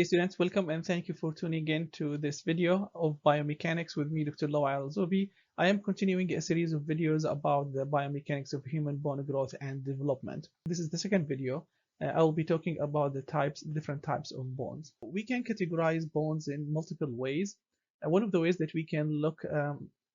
Hey students, welcome and thank you for tuning in to this video of biomechanics with me, Dr. ALZUBE. I am continuing a series of videos about the biomechanics of human bone growth and development. This is the second video. I will be talking about the different types of bones. We can categorize bones in multiple ways. One of the ways that we can look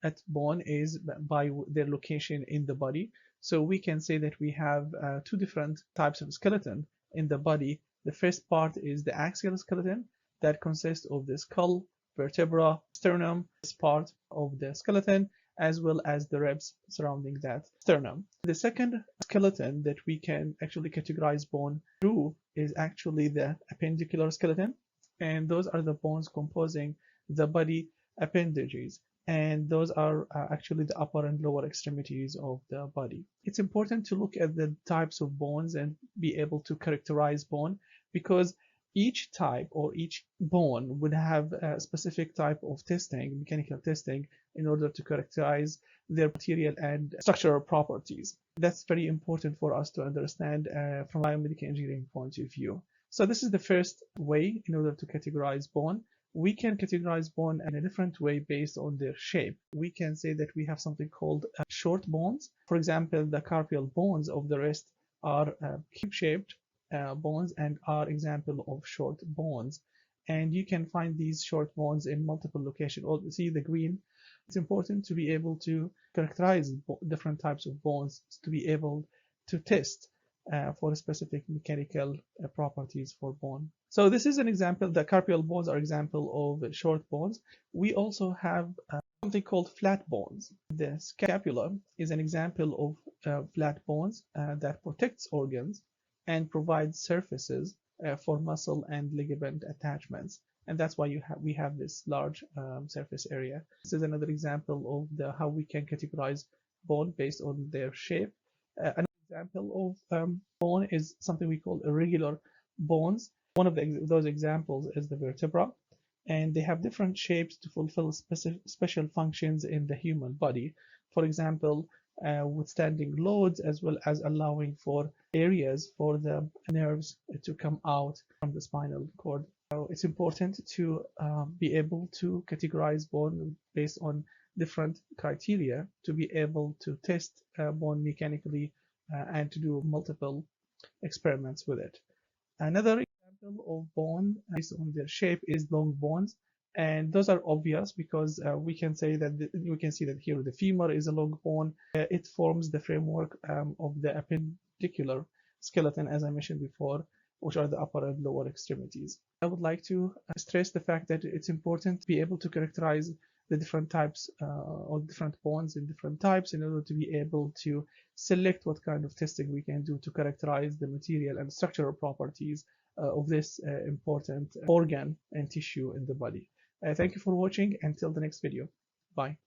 at bone is by their location in the body. So we can say that we have two different types of skeleton in the body. The first part is the axial skeleton that consists of the skull, vertebra, sternum, this part of the skeleton, as well as the ribs surrounding that sternum. The second skeleton that we can actually categorize bone through is actually the appendicular skeleton, and those are the bones composing the body appendages, and those are actually the upper and lower extremities of the body. It's important to look at the types of bones and be able to characterize bone, because each type or each bone would have a specific type of testing, mechanical testing, in order to characterize their material and structural properties. That's very important for us to understand from a biomedical engineering point of view. So this is the first way in order to categorize bone. We can categorize bone in a different way based on their shape. We can say that we have something called short bones. For example, the carpial bones of the wrist are cube-shaped bones and are example of short bones, and you can find these short bones in multiple locations. See the green. It's important to be able to characterize different types of bones to be able to test for specific mechanical properties for bone. So this is an example. The carpial bones are example of short bones. We also have something called flat bones. The scapula is an example of flat bones that protects organs and provides surfaces for muscle and ligament attachments, and that's why we have this large surface area. This is another example of how we can categorize bone based on their shape. Another example of bone is something we call irregular bones. One of those examples is the vertebra, and they have different shapes to fulfill special functions in the human body. For example, withstanding loads, as well as allowing for areas for the nerves to come out from the spinal cord. So it's important to be able to categorize bone based on different criteria to be able to test bone mechanically and to do multiple experiments with it. Another example of bone based on their shape is long bones, and those are obvious because we can say that we can see that here the femur is a long bone. It forms the framework of the appendicular skeleton, as I mentioned before, which are the upper and lower extremities. I would like to stress the fact that it's important to be able to characterize the different types or different bones in different types in order to be able to select what kind of testing we can do to characterize the material and structural properties of this important organ and tissue in the body. Thank you for watching. Until the next video. Bye.